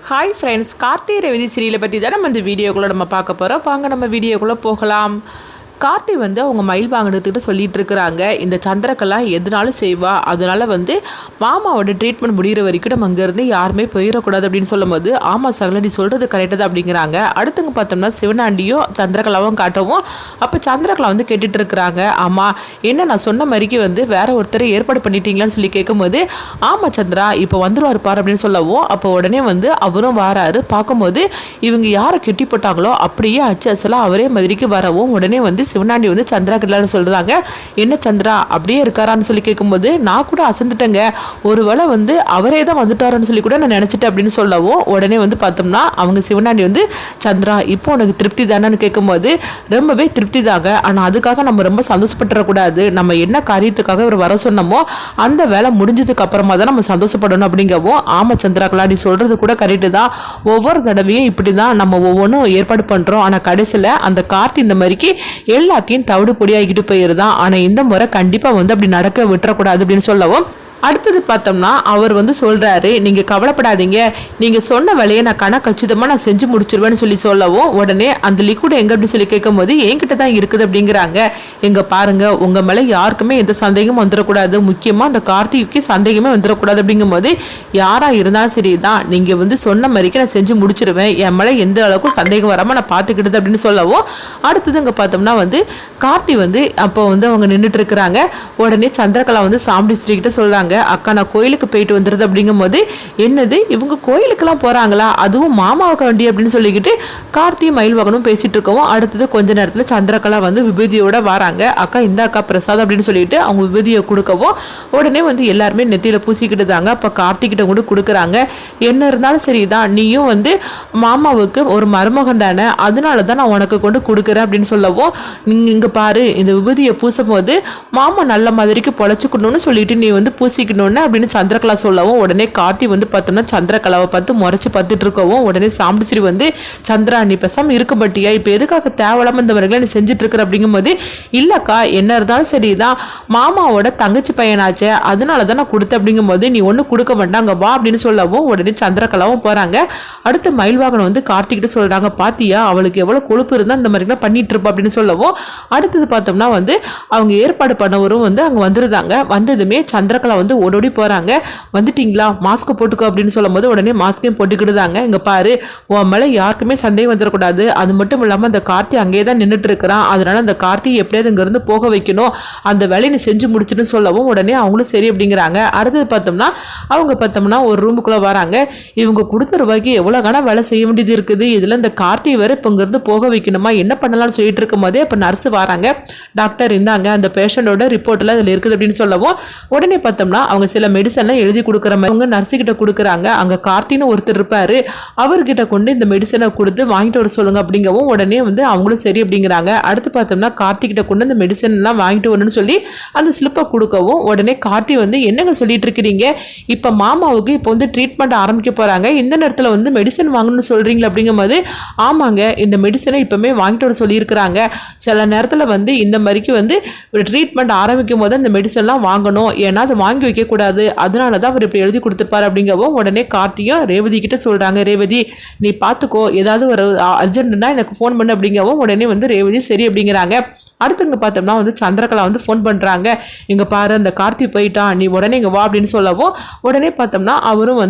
Hi friends, Karthi Revathi சீரியலை பற்றி தான் நம்ம இந்த வீடியோக்குள்ளே நம்ம பார்க்க போகிறோம். வாங்க நம்ம வீடியோக்குள்ளே போகலாம். கார்த்தி அவங்க மயில் வாங்கினதுக்கிட்ட சொல்லிட்டு இருக்கிறாங்க, இந்த சந்திரக்கலா எதுனாலும் செய்வா, அதனால் மாமாவோட ட்ரீட்மெண்ட் முடிகிற வரைக்கும் நம்ம அங்கேருந்து யாருமே போயிடக்கூடாது அப்படின்னு சொல்லும்போது, ஆமாம் சகல நீ சொல்கிறது கரெக்டு தான் அப்படிங்கிறாங்க. அடுத்தவங்க பார்த்தோம்னா சிவனாண்டியும் சந்திரகலாவும் காட்டவும், அப்போ சந்திரகலா கேட்டுட்டு இருக்கிறாங்க, ஆமாம் என்ன நான் சொன்ன மாதிரிக்கு வேற ஒருத்தரை ஏற்பாடு பண்ணிட்டீங்களான்னு சொல்லி கேட்கும்போது, ஆமாம் சந்திரா இப்போ வந்துருவார் பார் அப்படின்னு சொல்லவும், அப்போ உடனே அவரும் வாராரு. பார்க்கும்போது இவங்க யாரை கெட்டி போட்டாங்களோ அப்படியே அச்சு அசலாக அவரே மாதிரிக்கு வரவும், உடனே சிவனாண்டி சந்திரா கிட்டலான்னு சொல்கிறாங்க, என்ன சந்திரா அப்படியே இருக்காரான்னு சொல்லி கேட்கும்போது, நான் கூட அசந்துட்டேங்க, ஒருவேளை அவரே தான் வந்துட்டாரான்னு சொல்லி கூட நான் நினச்சிட்டேன் அப்படின்னு சொல்லவும், உடனே பார்த்தோம்னா அவங்க சிவனாண்டி சந்திரா இப்போ உனக்கு திருப்தி தானேன்னு கேட்கும்போது, ரொம்பவே திருப்தி தாங்க, ஆனால் அதுக்காக நம்ம ரொம்ப சந்தோஷப்பட்டுறக்கூடாது, நம்ம என்ன காரியத்துக்காக இவர் வர சொன்னமோ அந்த வேலை முடிஞ்சதுக்கு அப்புறமா தான் நம்ம சந்தோஷப்படணும் அப்படிங்கவும், ஆமாம் சந்திராக்கலா நீ சொல்கிறது கூட கரெக்டு தான், ஒவ்வொரு தடவையும் இப்படி தான் நம்ம ஒவ்வொன்றும் ஏற்பாடு பண்ணுறோம், ஆனால் கடைசியில் அந்த கார்த்தி இந்த மாதிரிக்கு எல்லாத்தையும் தவிடு பொடியாகிட்டு போயிருதான், ஆனால் இந்த முறை கண்டிப்பாக அப்படி நடக்க விட்டுறக்கூடாது அப்படின்னு சொல்லவும், அடுத்தது பார்த்தோம்னா அவர் சொல்கிறாரு, நீங்கள் கவலைப்படாதீங்க, நீங்கள் சொன்ன வேலையை நான் கச்சிதமாக நான் செஞ்சு முடிச்சிருவேன்னு சொல்லவும், உடனே அந்த லிக்விட் எங்கே அப்படின்னு சொல்லி கேட்கும்போது என்கிட்ட தான் இருக்குது அப்படிங்கிறாங்க. எங்கே பாருங்கள் உங்கள் மேலே யாருக்குமே எந்த சந்தேகமும் வந்துடக்கூடாது, முக்கியமாக அந்த கார்த்திக்கு சந்தேகமே வந்துடக்கூடாது அப்படிங்கும்போது, யாராக இருந்தாலும் சரி தான் நீங்கள் சொன்ன மாதிரிக்கு நான் செஞ்சு முடிச்சிருவேன், என் மேலே எந்த அளவுக்கு சந்தேகம் வராமல் நான் பார்த்துக்கிட்டது அப்படின்னு சொல்லவும், அடுத்தது இங்கே பார்த்தோம்னா கார்த்தி அப்போ அவங்க நின்றுட்டு இருக்கிறாங்க. உடனே சந்திரகலா சாம்படி ஸ்ரீகிட்ட சொல்கிறாங்க, அக்கா நான் கோயிலுக்கு போயிட்டு வந்துடுது அப்படிங்கும்போது, என்னது இவங்க கோயிலுக்கெல்லாம் போகிறாங்களா, அதுவும் மாமாவுக்கு வண்டி அப்படின்னு சொல்லிக்கிட்டு கார்த்தி மயில்வாகனும் பேசிகிட்டு இருக்கவும், அடுத்தது கொஞ்ச நேரத்தில் சந்திரகலா விபூதியோட வராங்க. அக்கா இந்த அக்கா பிரசாத் அப்படின்னு சொல்லிட்டு அவங்க விபூதியை கொடுக்கவும், உடனே எல்லாருமே நெத்தியில் பூசிக்கிட்டு தாங்க. அப்போ கார்த்திகிட்ட கூட கொடுக்குறாங்க, என்ன இருந்தாலும் சரி தான், நீயும் மாமாவுக்கு ஒரு மருமகன் தானே, அதனால தான் நான் உனக்கு கொண்டு கொடுக்குறேன் அப்படின்னு சொல்லவும், நீங்கள் இங்கே பாரு இந்த விபூதியை பூசும் போது மாமா நல்ல மாதிரிக்கு பொழைச்சிக்கணும்னு சொல்லிட்டு நீ பூசி அப்படின்னு சந்திரகலா சொல்லவும், உடனே கார்த்தி பார்த்தோம்னா சந்திரகலாவை பார்த்து முறைச்சு பார்த்துட்டு இருக்கவும், உடனே சாம்பிடிச்சிரி சந்திரா நீ பேசாம இருக்க மாட்டியா, இப்போ எதுக்காக தேவையில்லாம இந்த வரைக்கும் நீ செஞ்சுட்டு இருக்கிற அப்படிங்கும்போது, இல்லக்கா என்ன இருந்தாலும் சரிதான், மாமாவோட தங்கச்சி பையனாச்சே அதனால தான் நான் கொடுத்தேன் அப்படிங்கும்போது, நீ ஒன்றும் கொடுக்க மாட்டாங்க வா அப்படின்னு சொல்லவும், உடனே சந்திரகலாவும் போறாங்க. அடுத்து மயில்வாகனம் கார்த்திகிட்ட சொல்றாங்க, பாத்தியா அவளுக்கு எவ்வளவு கொழுப்பு இருந்தா இந்த மாதிரி பண்ணிட்டு இருப்பா அப்படின்னு சொல்லவும், அடுத்தது பார்த்தோம்னா அவங்க ஏற்பாடு பண்ணவரும் அங்க வந்துருந்தாங்க. வந்ததுமே சந்திரகலா ஓடோடி போறாங்க. வந்துட்டீங்களா மாஸ்க் போட்டுக்கோ அப்படின்னு சொல்லும் போது, உடனே மாஸ்கையும் போட்டுக்கிட்டுதாங்க. இங்க பாரு உன் மேல யாருக்குமே சந்தேகம் வந்துடக்கூடாது, அது மட்டும் இல்லாம அந்த கார்த்தி அங்கேயே தான் நின்றுட்டு இருக்கிறான், அதனால அந்த கார்த்தி எப்படியாவது இங்க இருந்து போக வைக்கணும், அந்த வேலையை நீ செஞ்சு முடிச்சுன்னு சொல்லவும், உடனே அவங்களும் சரி அப்படிங்கிறாங்க. அடுத்தது பார்த்தோம்னா ஒரு ரூமுக்குள்ள வராங்க. இவங்க கொடுத்த ரூபாய்க்கு எவ்வளவு கணா வேலை செய்ய வேண்டியது இருக்குது, இதுல இந்த கார்த்தி வேற இப்ப இங்க இருந்து போக வைக்கணுமா, என்ன பண்ணலாம்னு சொல்லிட்டு இருக்கும் போதே இப்ப நர்ஸ் வராங்க. டாக்டர் இந்தாங்க அந்த பேஷண்டோட ரிப்போர்ட் எல்லாம் இதுல இருக்குது அப்படின்னு சொல்லவும், உடனே பார்த்தோம்னா அவங்க சில மெடிசன்லாம் எழுதி கொடுக்குற மாதிரி அவங்க நர்ஸுக்கிட்ட கொடுக்குறாங்க. அங்கே கார்த்தின்னு ஒருத்தர் இருப்பார், அவர்கிட்ட கொண்டு இந்த மெடிசனை கொடுத்து வாங்கிட்டு வர சொல்லுங்க அப்படிங்கவும், உடனே அவங்களும் சரி அப்படிங்கிறாங்க. அடுத்து பார்த்தோம்னா கார்த்திகிட்ட கொண்டு இந்த மெடிசன்லாம் வாங்கிட்டு வரணும்னு சொல்லி அந்த ஸ்லிப்பை கொடுக்கவும், உடனே கார்த்தி என்னங்க சொல்லிட்டு இருக்கிறீங்க, இப்போ மாமாவுக்கு இப்போ ட்ரீட்மெண்ட் ஆரம்பிக்க போகிறாங்க, இந்த நேரத்தில் மெடிசன் வாங்கணும்னு சொல்கிறீங்களா அப்படிங்கும்போது, ஆமாங்க இந்த மெடிசனை இப்போமே வாங்கிட்டு வர சொல்லியிருக்கிறாங்க, சில நேரத்தில் இந்த மாதிரிக்கு ட்ரீட்மெண்ட் ஆரம்பிக்கும் போது இந்த மெடிசன்லாம் வாங்கணும், ஏன்னா அதை வாங்கி வைக்கக்கூடாது, அதனால தான் அவர் இப்படி எழுதி கொடுத்துருப்பாரு அப்படிங்கவும், உடனே கார்த்தியும் ரேவதி கிட்ட சொல்கிறாங்க, ரேவதி நீ பார்த்துக்கோ ஏதாவது ஒரு அர்ஜென்ட்னா எனக்கு ஃபோன் பண்ணு அப்படிங்கவும், உடனே ரேவதி சரி அப்படிங்கிறாங்க. அடுத்துங்க பார்த்தோம்னா சந்திரகலா ஃபோன் பண்ணுறாங்க, இங்கே பாரு அந்த கார்த்தி போயிட்டான், நீ உடனே இங்கே வா அப்படின்னு சொல்லவும், உடனே பார்த்தோம்னா அவரும்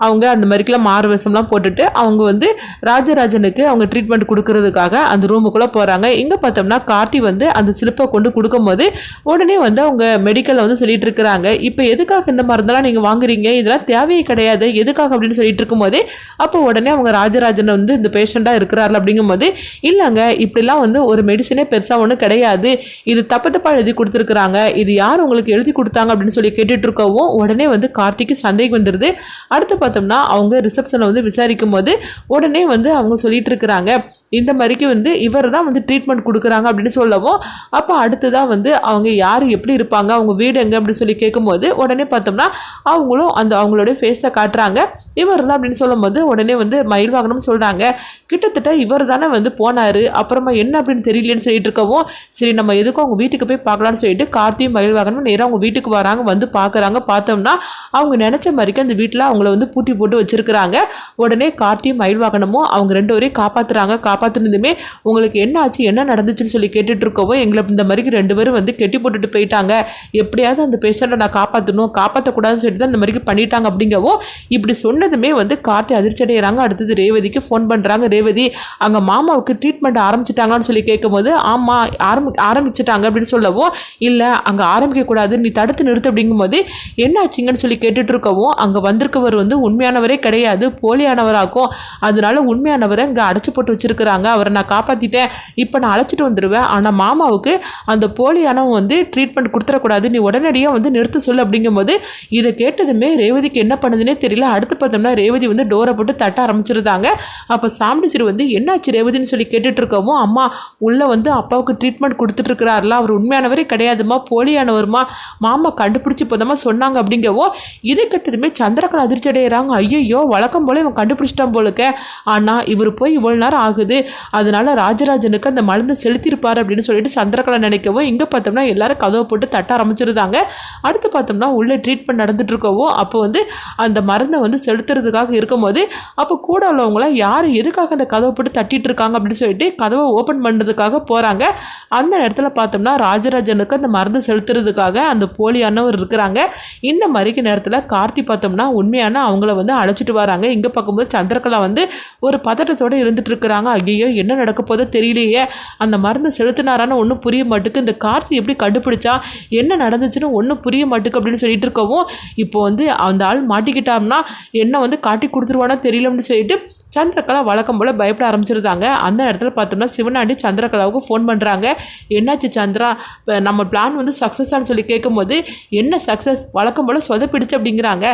அவங்க அந்த மாதிரிக்கெல்லாம் மாறு வேஷம்லாம் போட்டுட்டு அவங்க ராஜராஜனுக்கு அவங்க ட்ரீட்மெண்ட் கொடுக்கறதுக்காக அந்த ரூமுக்குள்ளே போகிறாங்க. இங்கே பார்த்தோம்னா கார்த்தி அந்த சிலிப்பை கொண்டு கொடுக்கும்போது, உடனே அவங்க மெடிக்கலில் சொல்லிட்டு இருக்கிறாங்க, இப்போ எதுக்காக இந்த மருந்தெல்லாம் நீங்கள் வாங்குறீங்க, இதெல்லாம் தேவையே கிடையாது, எதுக்காக அப்படின்னு சொல்லிட்டு இருக்கும்போதே, அப்போ உடனே அவங்க ராஜராஜன் இந்த பேஷண்ட்டாக இருக்கிறார்கள் அப்படிங்கும்போது, இல்லைங்க இப்படிலாம் ஒரு மெடிசனே பெருசாக ஒன்றும் கிடையாது, இது தப்பா எழுதி கொடுத்துருக்குறாங்க, இது யார் உங்களுக்கு எழுதி கொடுத்தாங்க அப்படின்னு சொல்லி கேட்டுட்டு இருக்கவும், உடனே கார்த்திக்கு சந்தேகம் வந்துடுது. அடுத்து பார்த்தோம்னா அவங்க ரிசப்ஷனில் விசாரிக்கும் போது, உடனே அவங்க சொல்லிட்டு இருக்கிறாங்க, இந்த மாதிரிக்கு இவர் தான் ட்ரீட்மெண்ட் கொடுக்குறாங்க அப்படின்னு சொல்லவும், அப்போ அடுத்ததான் அவங்க யார் எப்படி இருப்பாங்க, அவங்க வீடு எங்கே அப்படின்னு சொல்லி கேட்கும்போது, அப்படிங்கும்போது உடனே பார்த்தோம்னா அவங்களும் அவங்களுடைய ஃபேஸை காட்டுறாங்க. இவர் தான் அப்படின்னு சொல்லும்போது உடனே வந்து மயில் வாகனம் சொல்கிறாங்க, கிட்டத்தட்ட இவர் தானே வந்து போனார், அப்புறமா என்ன அப்படின்னு தெரியலன்னு சொல்லிட்டு இருக்கவும் சரி நம்ம எதுக்கும் அவங்க வீட்டுக்கு போய் பார்க்கலான்னு சொல்லிட்டு கார்த்தியும் மயில் வாகனம் நேராக அவங்க வீட்டுக்கு வராங்க. வந்து பார்க்குறாங்க. பார்த்தோம்னா அவங்க நினச்ச மாதிரிக்கு அந்த வீட்டில் அவங்கள வந்து பூட்டி போட்டு வச்சிருக்கிறாங்க. உடனே கார்த்தியும் மயில் வாகனமும் அவங்க 2 பேரையும் காப்பாற்றுறாங்க. காப்பாற்றினதுமே உங்களுக்கு என்ன ஆச்சு, என்ன நடந்துச்சுன்னு சொல்லி கேட்டுட்டு இருக்கவும் எங்களை இந்த மாதிரி 2 பேரும் வந்து கெட்டி போட்டுட்டு போயிட்டாங்க, எப்படியாவது அந்த பேஷண்ட்டை நான் காப்பாற்றக்கூடாதுன்னு சொல்லிட்டு தான் இந்த மாதிரி பண்ணிட்டாங்க அப்படிங்கவும் இப்படி சொன்னதுமே வந்து கார்த்தி அதிர்ச்சி அடைகிறாங்க. அடுத்தது ரேவதிக்கு ஃபோன் பண்ணுறாங்க. ரேவதி அங்கே மாமாவுக்கு ட்ரீட்மெண்ட் ஆரம்பிச்சிட்டாங்கன்னு சொல்லி கேட்கும்போது ஆமாம் ஆரம்பிச்சிட்டாங்க அப்படின்னு சொல்லவும் இல்லை அங்கே ஆரம்பிக்கக்கூடாது, நீ தடுத்து நிறுத்து அப்படிங்கும்போது என்ன ஆச்சுங்கன்னு சொல்லி கேட்டுட்டு இருக்கவும் அங்கே வந்திருக்கவர் வந்து உண்மையானவரே கிடையாது, போலியானவராகும், அதனால உண்மையானவரை இங்கே அடைச்சி போட்டு வச்சிருக்கிறாங்க, அவரை நான் காப்பாற்றிட்டேன், இப்போ நான் அழைச்சிட்டு வந்துடுவேன், ஆனால் மாமாவுக்கு அந்த போலியானவன் வந்து ட்ரீட்மெண்ட் கொடுத்துடக்கூடாது, நீ உடனடியாக வந்து நிறுத்த சொல்லு அப்படிங்கும்போது இதை கேட்டதுமே ரேவதிக்கு என்ன பண்ணுதுன்னே தெரியல. அடுத்து பார்த்தோம்னா ரேவதி வந்து டோரை போட்டு தட்ட ஆரம்பிச்சிருந்தாங்க. அப்போ சாமுண்டீஸ்வரி வந்து என்னாச்சு ரேவதின்னு சொல்லி கேட்டுட்டு இருக்கவும் அம்மா உள்ளே வந்து அப்பாவுக்கு ட்ரீட்மெண்ட் கொடுத்துட்டு இருக்கிறாருல, அவர் உண்மையானவரே கிடையாதுமா, போலியானவருமா, மாமா கண்டுபிடிச்சி போதாமா சொன்னாங்க அப்படிங்கவோ இதை கட்டதுமே சந்திரகலா அதிர்ச்சி அடைகிறாங்க. ஐயோ வழக்கம் போல இவன் கண்டுபிடிச்சிட்டான் போலுக்க, ஆனால் இவர் போய் இவ்வளோ நேரம் ஆகுது, அதனால ராஜராஜனுக்கு அந்த மருந்தை செலுத்திருப்பார் அப்படின்னு சொல்லிட்டு சந்திரகலா நினைக்கவும் இங்கே பார்த்தோம்னா எல்லாரும் கதவை போட்டு தட்ட ஆரம்பிச்சிருந்தாங்க. அடுத்து பார்த்தோம்னா உள்ளே ட்ரீட்மெண்ட் நடந்துட்டு இருக்கவும் அப்போ வந்து அந்த மருந்தை வந்து செலுத்துறதுக்காக இருக்கும்போது அப்போ கூட உள்ளவங்கள யார் எதுக்காக அந்த கதவை போட்டு தட்டிட்டு இருக்காங்க அப்படின்னு சொல்லிட்டு கதவை ஓப்பன் பண்ணுறதுக்காக போகிறாங்க. அந்த இடத்துல பார்த்தோம்னா ராஜராஜனுக்கு அந்த மருந்து செலுத்துறதுக்காக அந்த போலியானவர் இருக்கிறாங்க. இந்த மாதிரிக்கு நேரத்தில் கார்த்தி பார்த்தோம்னா உண்மையான அவங்கள வந்து அழைச்சிட்டு வராங்க. இங்கே பார்க்கும்போது சந்திரகலா வந்து ஒரு பதட்டத்தோடு இருந்துட்டு இருக்கிறாங்க. ஐயோ என்ன நடக்க போதோ தெரியலையே, அந்த மருந்து செலுத்தினாரான்னு ஒன்றும் புரிய மாட்டுக்கு, இந்த கார்த்தி எப்படி கண்டுபிடிச்சா, என்ன நடந்துச்சுன்னு ஒன்றும் புரிய மாட்டுக்கு அப்படின்னு சொல்லிட்டு இருக்கவும் இப்போ வந்து அந்த ஆள் மாட்டிக்கிட்டான்னா என்ன வந்து காட்டி கொடுத்துருவானோ தெரியலன்னு சொல்லிட்டு சந்திரகலா வழக்கம் போல் பயப்பட ஆரம்பிச்சிருந்தாங்க. அந்த இடத்துல பார்த்தோம்னா சிவனாண்டி சந்திரகலாவுக்கு ஃபோன் பண்ணுறாங்க. என்னாச்சு சந்திரா, நம்ம பிளான் வந்து சக்ஸஸான்னு சொல்லி கேட்கும்போது என்ன சக்ஸஸ், வழக்கம் போல் சொதப்பிடுச்சு அப்படிங்கிறாங்க.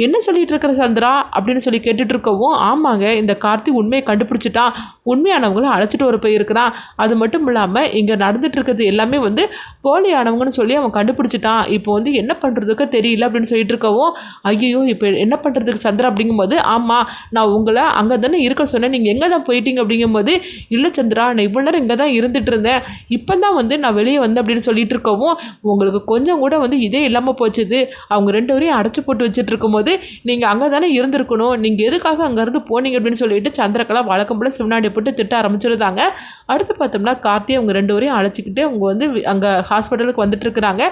என்ன சொல்லிட்டு இருக்கிற சந்திரா அப்படின்னு சொல்லி கேட்டுட்டு இருக்கவும் ஆமாங்க இந்த கார்த்தி உண்மையை கண்டுபிடிச்சிட்டான், உண்மையானவங்களை அழைச்சிட்டு வர போயிருக்கிறான், அது மட்டும் இல்லாமல் இங்கே நடந்துட்டு இருக்கிறது எல்லாமே வந்து போலியானவங்கன்னு சொல்லி அவன் கண்டுபிடிச்சிட்டான், இப்போ வந்து என்ன பண்ணுறதுக்கு தெரியல அப்படின்னு சொல்லிட்டு இருக்கவும் ஐயோ இப்போ என்ன பண்ணுறதுக்கு சந்திரா அப்படிங்கும்போது ஆமாம் நான் உங்களை அங்கே தானே இருக்க சொன்னேன், நீங்கள் எங்கே தான் போயிட்டீங்க அப்படிங்கும்போது இல்லை சந்திரா நான் இவ்வளோ நேரம் இங்கே தான் இருந்துட்டு இருந்தேன், இப்போ தான் வந்து நான் வெளியே வந்தேன் அப்படின்னு சொல்லிட்டு இருக்கவும் உங்களுக்கு கொஞ்சம் கூட வந்து இதே இல்லாமல் போச்சுது, அவங்க 2 பேரையும் அடைச்சி போட்டு வச்சுட்டு இருக்கும்போது நீங்கள் அங்கே தானே இருந்திருக்கணும், நீங்கள் எதுக்காக அங்கேருந்து போனீங்க அப்படின்னு சொல்லிட்டு சந்திரகலா வழக்கம் போல் சிவனாடி போட்டு திட்ட ஆரம்பிச்சிருந்தாங்க. அடுத்து பார்த்தோம்னா கார்த்தி அவங்க 2 பேரையும் அழைச்சிக்கிட்டு அவங்க வந்து அங்கே ஹாஸ்பிட்டலுக்கு வந்துட்டு இருக்கிறாங்க.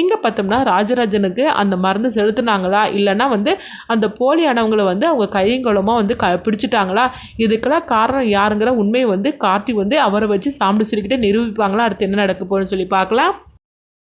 இங்கே பார்த்தோம்னா ராஜராஜனுக்கு அந்த மருந்து செலுத்துனாங்களா இல்லைன்னா வந்து அந்த போலியானவங்களை வந்து அவங்க கையங்கலமாக வந்து பிடிச்சிட்டாங்களா, இதுக்கெல்லாம் காரணம் யாருங்கிற உண்மையை வந்து கார்த்தி வந்து அவரை வச்சு சாமுண்டீஸ்வரிக்கிட்ட நிரூபிப்பாங்களா, அடுத்து என்ன நடக்க போகுதுன்னு சொல்லி பார்க்கலாம்.